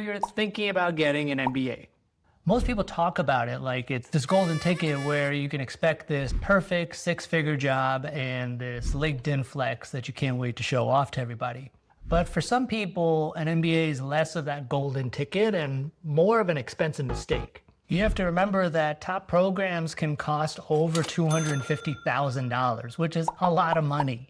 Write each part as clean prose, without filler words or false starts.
you're thinking about getting an MBA. Most people talk about it like it's this golden ticket where you can expect this perfect six-figure job and this LinkedIn flex that you can't wait to show off to everybody. But for some people, an MBA is less of that golden ticket and more of an expensive mistake. You have to remember that top programs can cost over $250,000, which is a lot of money.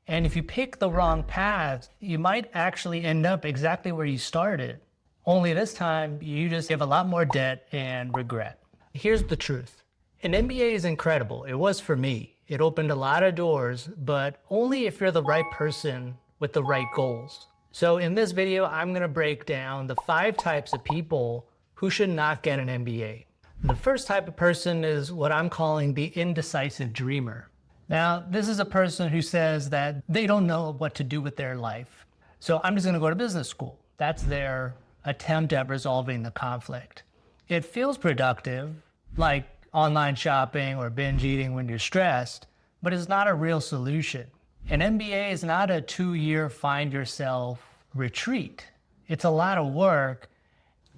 And if you pick the wrong path, you might actually end up exactly where you started. Only this time, you just have a lot more debt and regret. Here's the truth. An MBA is incredible. It was for me. It opened a lot of doors, but only if you're the right person with the right goals. So in this video, I'm gonna break down the 5 types of people who should not get an MBA. The first type of person is what I'm calling the indecisive dreamer. Now, this is a person who says that they don't know what to do with their life. So I'm just gonna go to business school. That's their attempt at resolving the conflict. It feels productive, like online shopping or binge eating when you're stressed, but it's not a real solution. An MBA is not a 2-year find yourself retreat. It's a lot of work.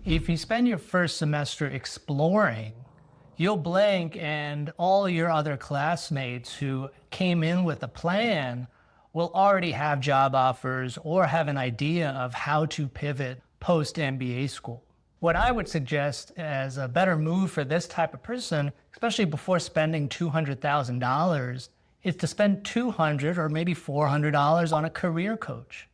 If you spend your first semester exploring, you'll blink and all your other classmates who came in with a plan will already have job offers or have an idea of how to pivot post-MBA school. What I would suggest as a better move for this type of person, especially before spending $200,000, is to spend $200 or maybe $400 on a career coach.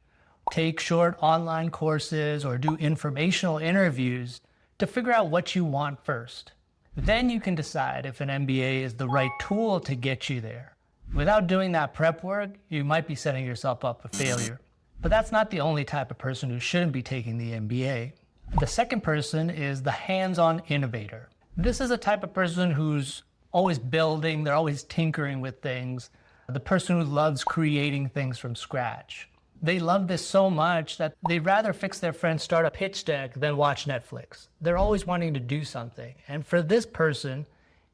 Take short online courses or do informational interviews to figure out what you want first. Then you can decide if an MBA is the right tool to get you there. Without doing that prep work, you might be setting yourself up for failure. But that's not the only type of person who shouldn't be taking the MBA. The second person is the hands-on innovator. This is a type of person who's always building, they're always tinkering with things. The person who loves creating things from scratch. They love this so much that they'd rather fix their friend's startup pitch deck than watch Netflix. They're always wanting to do something. And for this person,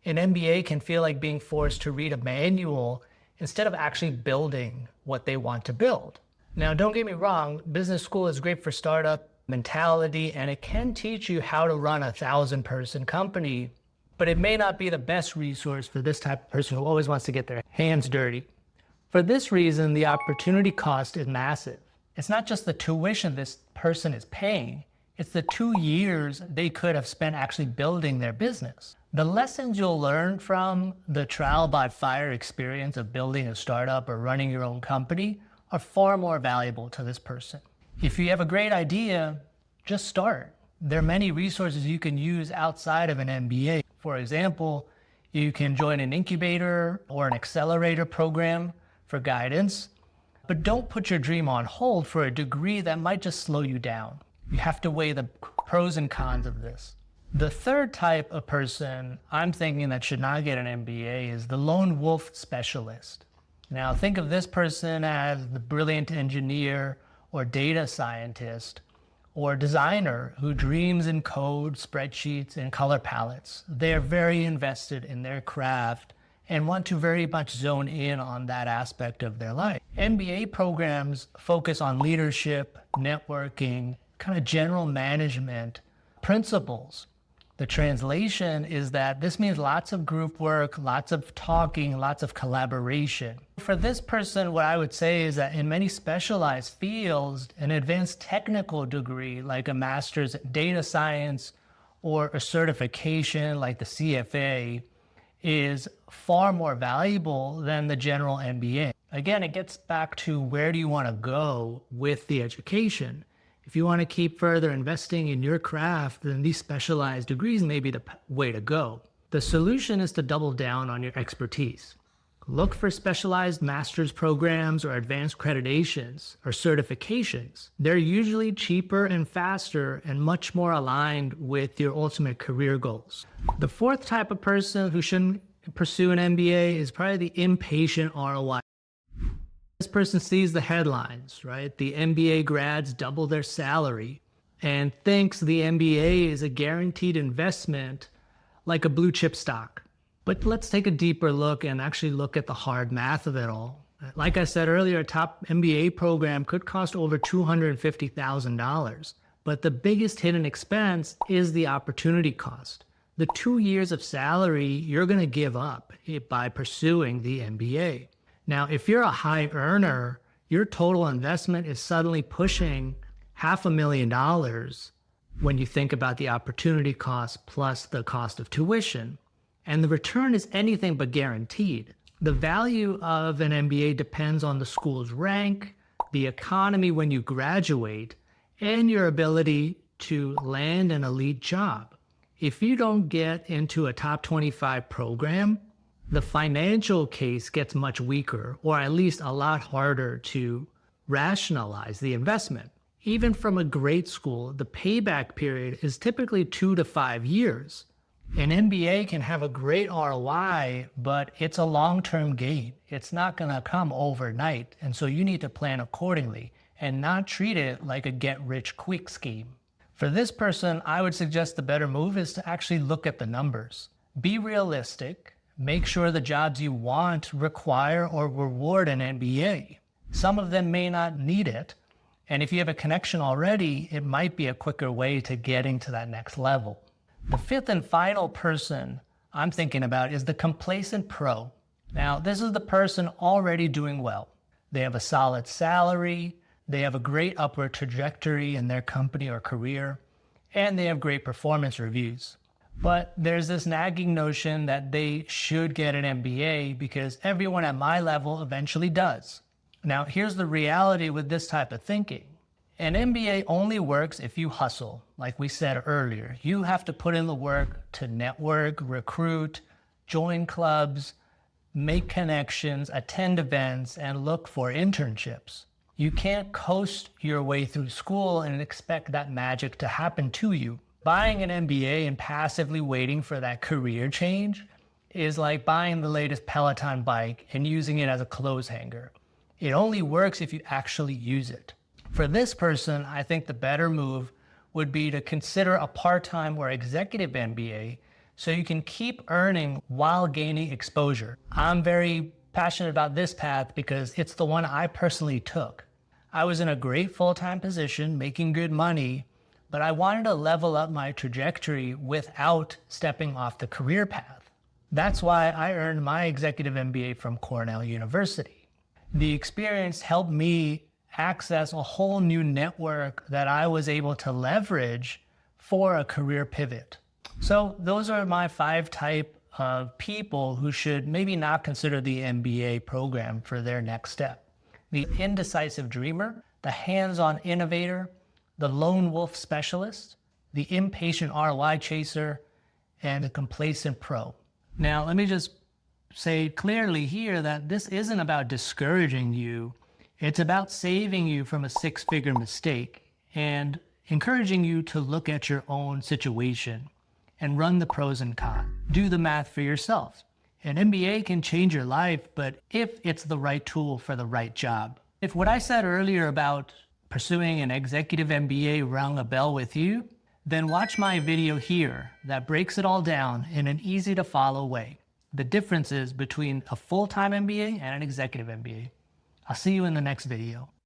an MBA can feel like being forced to read a manual instead of actually building what they want to build. Now, don't get me wrong, business school is great for startup mentality and it can teach you how to run a 1,000-person company, but it may not be the best resource for this type of person who always wants to get their hands dirty. For this reason, the opportunity cost is massive. It's not just the tuition this person is paying, it's the 2 years they could have spent actually building their business. The lessons you'll learn from the trial by fire experience of building a startup or running your own company are far more valuable to this person. If you have a great idea, just start. There are many resources you can use outside of an MBA. For example, you can join an incubator or an accelerator program for guidance, but don't put your dream on hold for a degree that might just slow you down. You have to weigh the pros and cons of this. The third type of person I'm thinking that should not get an MBA is the lone wolf specialist. Now think of this person as the brilliant engineer or data scientist or designer who dreams in code, spreadsheets, and color palettes. They're very invested in their craft and want to very much zone in on that aspect of their life. MBA programs focus on leadership, networking, kind of general management principles. The translation is that this means lots of group work, lots of talking, lots of collaboration. For this person, what I would say is that in many specialized fields, an advanced technical degree like a master's in data science or a certification like the CFA is far more valuable than the general MBA. Again, it gets back to where do you want to go with the education. If you want to keep further investing in your craft, then these specialized degrees may be the way to go. The solution is to double down on your expertise. Look for specialized master's programs or advanced accreditations or certifications. They're usually cheaper and faster and much more aligned with your ultimate career goals. The fourth type of person who shouldn't pursue an MBA is probably the impatient ROI. This person sees the headlines, right? The MBA grads double their salary and thinks the MBA is a guaranteed investment like a blue chip stock. But let's take a deeper look and actually look at the hard math of it all. Like I said earlier, a top MBA program could cost over $250,000. But the biggest hidden expense is the opportunity cost. The 2 years of salary you're going to give up by pursuing the MBA. Now, if you're a high earner, your total investment is suddenly pushing $500,000 when you think about the opportunity cost plus the cost of tuition. And the return is anything but guaranteed. The value of an MBA depends on the school's rank, the economy when you graduate, and your ability to land an elite job. If you don't get into a top 25 program, the financial case gets much weaker, or at least a lot harder to rationalize the investment. Even from a great school, the payback period is typically 2 to 5 years. An MBA can have a great ROI, but it's a long-term gain. It's not going to come overnight, and so you need to plan accordingly and not treat it like a get-rich-quick scheme. For this person, I would suggest the better move is to actually look at the numbers. Be realistic. Make sure the jobs you want require or reward an MBA. Some of them may not need it, and if you have a connection already, it might be a quicker way to getting to that next level. The fifth and final person I'm thinking about is the complacent pro. Now, this is the person already doing well. They have a solid salary, they have a great upward trajectory in their company or career, and they have great performance reviews. But there's this nagging notion that they should get an MBA because everyone at my level eventually does. Now, here's the reality with this type of thinking. An MBA only works if you hustle, like we said earlier. You have to put in the work to network, recruit, join clubs, make connections, attend events, and look for internships. You can't coast your way through school and expect that magic to happen to you. Buying an MBA and passively waiting for that career change is like buying the latest Peloton bike and using it as a clothes hanger. It only works if you actually use it. For this person, I think the better move would be to consider a part-time or executive MBA so you can keep earning while gaining exposure. I'm very passionate about this path because it's the one I personally took. I was in a great full-time position, making good money, but I wanted to level up my trajectory without stepping off the career path. That's why I earned my executive MBA from Cornell University. The experience helped me access a whole new network that I was able to leverage for a career pivot. So those are my 5 type of people who should maybe not consider the MBA program for their next step. The indecisive dreamer, the hands-on innovator, the lone wolf specialist, the impatient ROI chaser, and the complacent pro. Now, let me just say clearly here that this isn't about discouraging you. It's about saving you from a 6-figure mistake and encouraging you to look at your own situation and run the pros and cons. Do the math for yourself. An MBA can change your life, but if it's the right tool for the right job. If what I said earlier about pursuing an executive MBA rung a bell with you, then watch my video here that breaks it all down in an easy to follow way. The differences between a full-time MBA and an executive MBA. I'll see you in the next video.